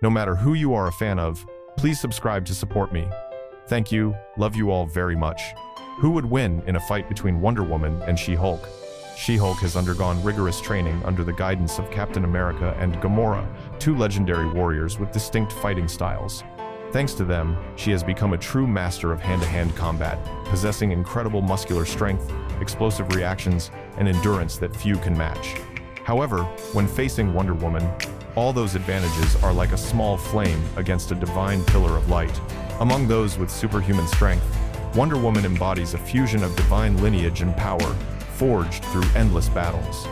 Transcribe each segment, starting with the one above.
No matter who you are a fan of, please subscribe to support me. Thank you, love you all very much. Who would win in a fight between Wonder Woman and She-Hulk? She-Hulk has undergone rigorous training under the guidance of Captain America and Gamora, two legendary warriors with distinct fighting styles. Thanks to them, she has become a true master of hand-to-hand combat, possessing incredible muscular strength, explosive reactions, and endurance that few can match. However, when facing Wonder Woman, all those advantages are like a small flame against a divine pillar of light. Among those with superhuman strength, Wonder Woman embodies a fusion of divine lineage and power, forged through endless battles.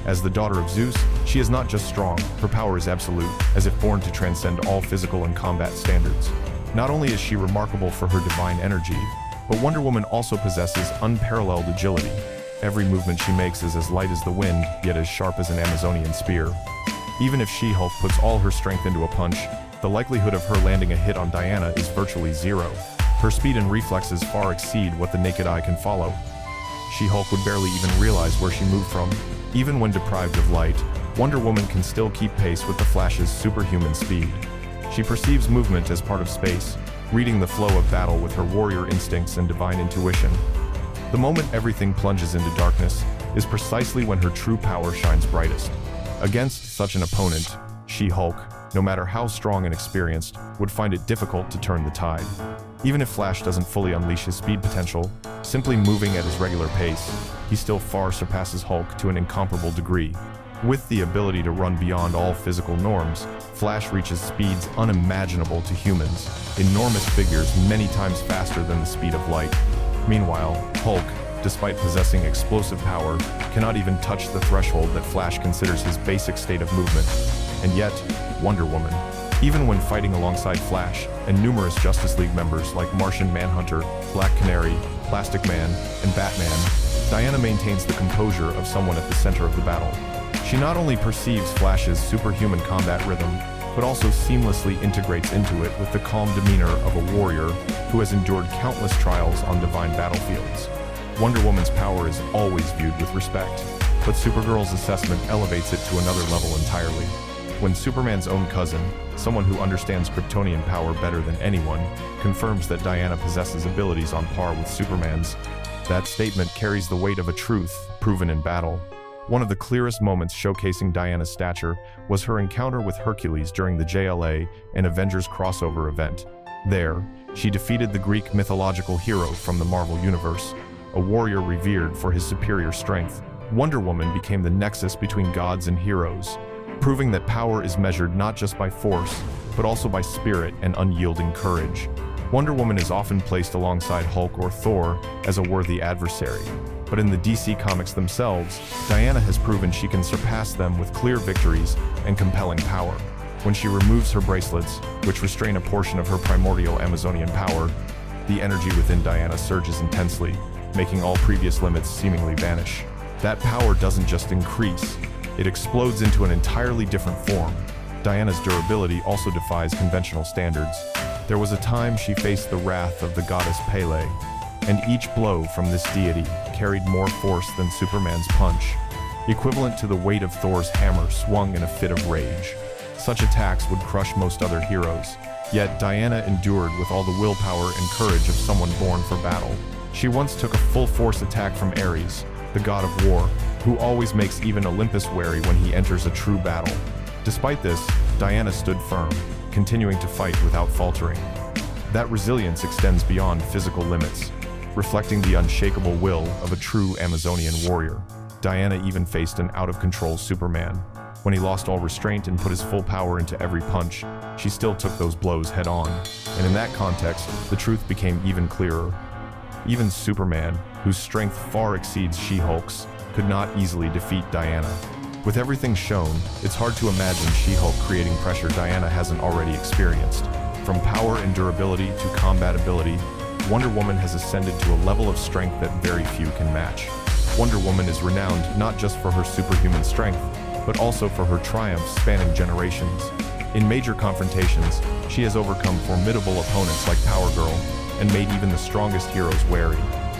As the daughter of Zeus, she is not just strong, her power is absolute, as if born to transcend all physical and combat standards. Not only is she remarkable for her divine energy, but Wonder Woman also possesses unparalleled agility. Every movement she makes is as light as the wind, yet as sharp as an Amazonian spear. Even if She-Hulk puts all her strength into a punch, the likelihood of her landing a hit on Diana is virtually zero. Her speed and reflexes far exceed what the naked eye can follow. She-Hulk would barely even realize where she moved from. Even when deprived of light, Wonder Woman can still keep pace with the Flash's superhuman speed. She perceives movement as part of space, reading the flow of battle with her warrior instincts and divine intuition. The moment everything plunges into darkness is precisely when her true power shines brightest. Against such an opponent, She-Hulk, no matter how strong and experienced, would find it difficult to turn the tide. Even if Flash doesn't fully unleash his speed potential, simply moving at his regular pace, he still far surpasses Hulk to an incomparable degree. With the ability to run beyond all physical norms, Flash reaches speeds unimaginable to humans, enormous figures many times faster than the speed of light. Meanwhile, Hulk, despite possessing explosive power, cannot even touch the threshold that Flash considers his basic state of movement. And yet, Wonder Woman, even when fighting alongside Flash and numerous Justice League members like Martian Manhunter, Black Canary, Plastic Man, and Batman, Diana maintains the composure of someone at the center of the battle. She not only perceives Flash's superhuman combat rhythm, but also seamlessly integrates into it with the calm demeanor of a warrior who has endured countless trials on divine battlefields. Wonder Woman's power is always viewed with respect, but Supergirl's assessment elevates it to another level entirely. When Superman's own cousin, someone who understands Kryptonian power better than anyone, confirms that Diana possesses abilities on par with Superman's, that statement carries the weight of a truth proven in battle. One of the clearest moments showcasing Diana's stature was her encounter with Hercules during the JLA and Avengers crossover event. There, she defeated the Greek mythological hero from the Marvel Universe, a warrior revered for his superior strength. Wonder Woman became the nexus between gods and heroes, proving that power is measured not just by force, but also by spirit and unyielding courage. Wonder Woman is often placed alongside Hulk or Thor as a worthy adversary, but in the DC comics themselves, Diana has proven she can surpass them with clear victories and compelling power. When she removes her bracelets, which restrain a portion of her primordial Amazonian power, the energy within Diana surges intensely, making all previous limits seemingly vanish. That power doesn't just increase, it explodes into an entirely different form. Diana's durability also defies conventional standards. There was a time she faced the wrath of the goddess Pele, and each blow from this deity carried more force than Superman's punch, equivalent to the weight of Thor's hammer swung in a fit of rage. Such attacks would crush most other heroes, yet Diana endured with all the willpower and courage of someone born for battle. She once took a full-force attack from Ares, the god of war, who always makes even Olympus wary when he enters a true battle. Despite this, Diana stood firm, continuing to fight without faltering. That resilience extends beyond physical limits, reflecting the unshakable will of a true Amazonian warrior. Diana even faced an out-of-control Superman. When he lost all restraint and put his full power into every punch, she still took those blows head-on. And in that context, the truth became even clearer. Even Superman, whose strength far exceeds She-Hulk's, could not easily defeat Diana. With everything shown, it's hard to imagine She-Hulk creating pressure Diana hasn't already experienced. From power and durability to combat ability, Wonder Woman has ascended to a level of strength that very few can match. Wonder Woman is renowned not just for her superhuman strength, but also for her triumphs spanning generations. In major confrontations, she has overcome formidable opponents like Power Girl and made even the strongest heroes wary.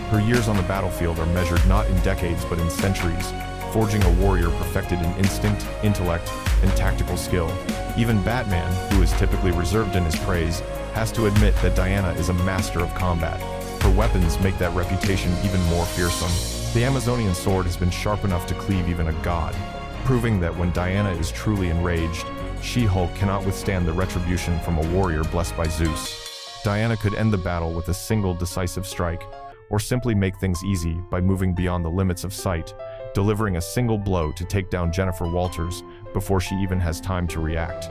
Her years on the battlefield are measured not in decades but in centuries, forging a warrior perfected in instinct, intellect, and tactical skill. Even Batman, who is typically reserved in his praise, has to admit that Diana is a master of combat. Her weapons make that reputation even more fearsome. The Amazonian sword has been sharp enough to cleave even a god, proving that when Diana is truly enraged, She-Hulk cannot withstand the retribution from a warrior blessed by Zeus. Diana could end the battle with a single decisive strike, or simply make things easy by moving beyond the limits of sight, delivering a single blow to take down Jennifer Walters before she even has time to react.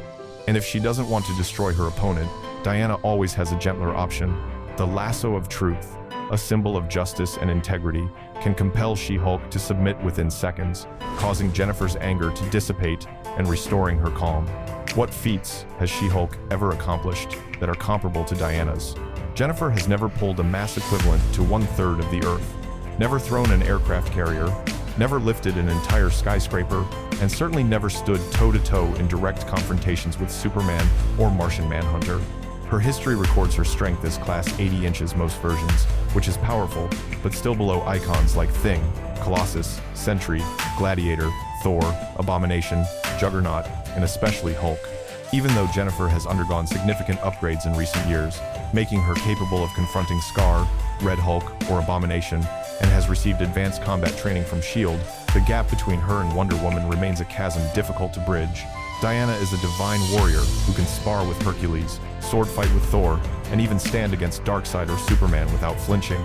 And if she doesn't want to destroy her opponent, Diana always has a gentler option. The lasso of truth, a symbol of justice and integrity, can compel She-Hulk to submit within seconds, causing Jennifer's anger to dissipate and restoring her calm. What feats has She-Hulk ever accomplished that are comparable to Diana's? Jennifer has never pulled a mass equivalent to 1/3 of the Earth, never thrown an aircraft carrier, never lifted an entire skyscraper, and certainly never stood toe-to-toe in direct confrontations with Superman or Martian Manhunter. Her history records her strength as Class 80 inches most versions, which is powerful, but still below icons like Thing, Colossus, Sentry, Gladiator, Thor, Abomination, Juggernaut, and especially Hulk. Even though Jennifer has undergone significant upgrades in recent years, making her capable of confronting Scar, Red Hulk, or Abomination, and has received advanced combat training from S.H.I.E.L.D., the gap between her and Wonder Woman remains a chasm difficult to bridge. Diana is a divine warrior who can spar with Hercules, sword fight with Thor, and even stand against Darkseid or Superman without flinching.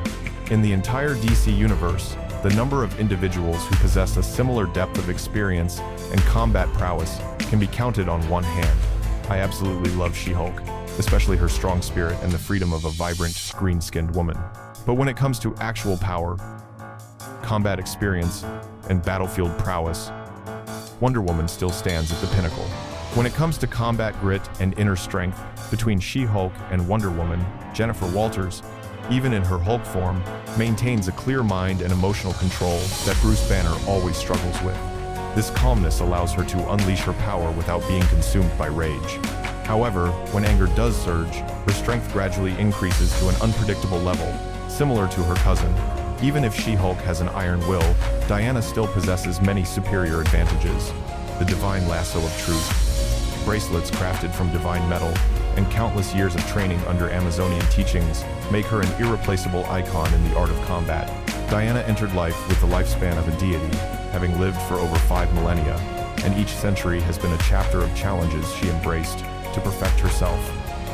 In the entire DC universe, the number of individuals who possess a similar depth of experience and combat prowess can be counted on one hand. I absolutely love She-Hulk, especially her strong spirit and the freedom of a vibrant, green-skinned woman. But when it comes to actual power, combat experience, and battlefield prowess, Wonder Woman still stands at the pinnacle. When it comes to combat grit and inner strength, between She-Hulk and Wonder Woman, Jennifer Walters, even in her Hulk form, maintains a clear mind and emotional control that Bruce Banner always struggles with. This calmness allows her to unleash her power without being consumed by rage. However, when anger does surge, her strength gradually increases to an unpredictable level, similar to her cousin. Even if She-Hulk has an iron will, Diana still possesses many superior advantages. The divine lasso of truth, bracelets crafted from divine metal, and countless years of training under Amazonian teachings make her an irreplaceable icon in the art of combat. Diana entered life with the lifespan of a deity, having lived for over 5 millennia, and each century has been a chapter of challenges she embraced to perfect herself.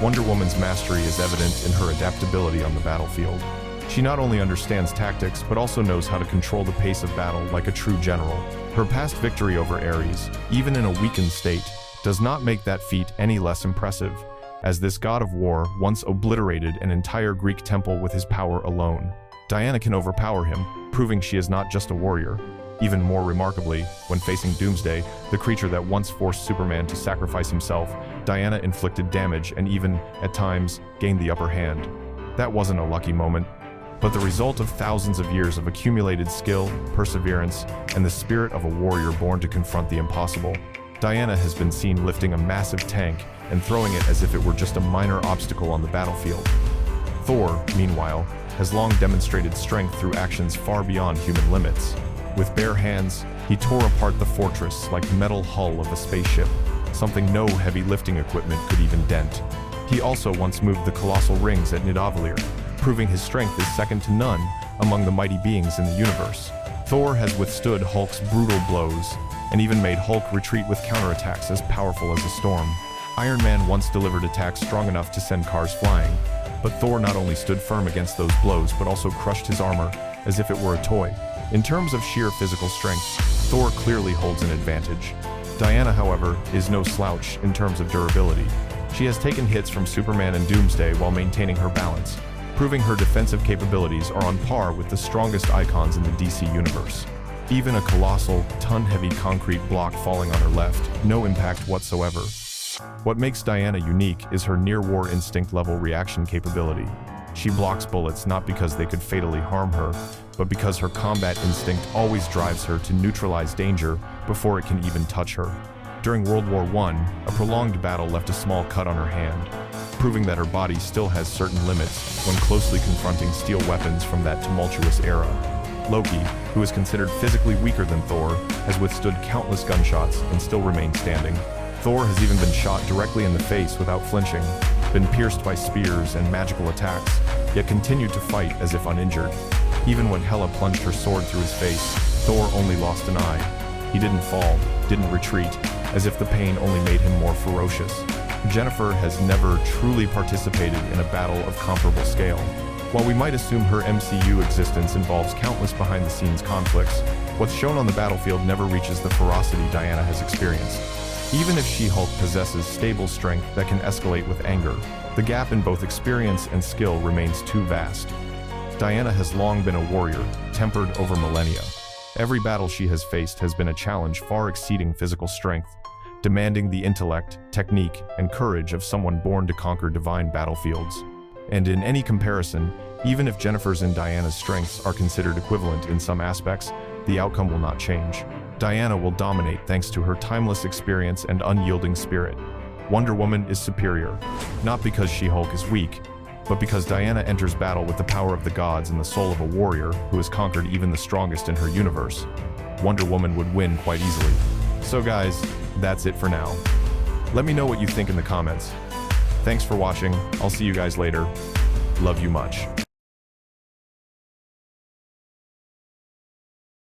Wonder Woman's mastery is evident in her adaptability on the battlefield. She not only understands tactics, but also knows how to control the pace of battle like a true general. Her past victory over Ares, even in a weakened state, does not make that feat any less impressive, as this god of war once obliterated an entire Greek temple with his power alone. Diana can overpower him, proving she is not just a warrior. Even more remarkably, when facing Doomsday, the creature that once forced Superman to sacrifice himself, Diana inflicted damage and even, at times, gained the upper hand. That wasn't a lucky moment, but the result of thousands of years of accumulated skill, perseverance, and the spirit of a warrior born to confront the impossible. Diana has been seen lifting a massive tank and throwing it as if it were just a minor obstacle on the battlefield. Thor, meanwhile, has long demonstrated strength through actions far beyond human limits. With bare hands, he tore apart the fortress like the metal hull of a spaceship, something no heavy lifting equipment could even dent. He also once moved the colossal rings at Nidavellir, proving his strength is second to none among the mighty beings in the universe. Thor has withstood Hulk's brutal blows, and even made Hulk retreat with counterattacks as powerful as a storm. Iron Man once delivered attacks strong enough to send cars flying, but Thor not only stood firm against those blows but also crushed his armor as if it were a toy. In terms of sheer physical strength, Thor clearly holds an advantage. Diana, however, is no slouch in terms of durability. She has taken hits from Superman and Doomsday while maintaining her balance, proving her defensive capabilities are on par with the strongest icons in the DC universe. Even a colossal, ton-heavy concrete block falling on her left, no impact whatsoever. What makes Diana unique is her near-war instinct-level reaction capability. She blocks bullets not because they could fatally harm her, but because her combat instinct always drives her to neutralize danger before it can even touch her. During World War I, a prolonged battle left a small cut on her hand, proving that her body still has certain limits when closely confronting steel weapons from that tumultuous era. Loki, who is considered physically weaker than Thor, has withstood countless gunshots and still remains standing. Thor has even been shot directly in the face without flinching, been pierced by spears and magical attacks, yet continued to fight as if uninjured. Even when Hela plunged her sword through his face, Thor only lost an eye. He didn't fall, didn't retreat, as if the pain only made him more ferocious. Jennifer has never truly participated in a battle of comparable scale. While we might assume her MCU existence involves countless behind-the-scenes conflicts, what's shown on the battlefield never reaches the ferocity Diana has experienced. Even if She-Hulk possesses stable strength that can escalate with anger, the gap in both experience and skill remains too vast. Diana has long been a warrior, tempered over millennia. Every battle she has faced has been a challenge far exceeding physical strength, demanding the intellect, technique, and courage of someone born to conquer divine battlefields. And in any comparison, even if Jennifer's and Diana's strengths are considered equivalent in some aspects, the outcome will not change. Diana will dominate thanks to her timeless experience and unyielding spirit. Wonder Woman is superior, not because She-Hulk is weak, but because Diana enters battle with the power of the gods and the soul of a warrior who has conquered even the strongest in her universe. Wonder Woman would win quite easily. So guys, that's it for now. Let me know what you think in the comments. Thanks for watching. I'll see you guys later. Love you much.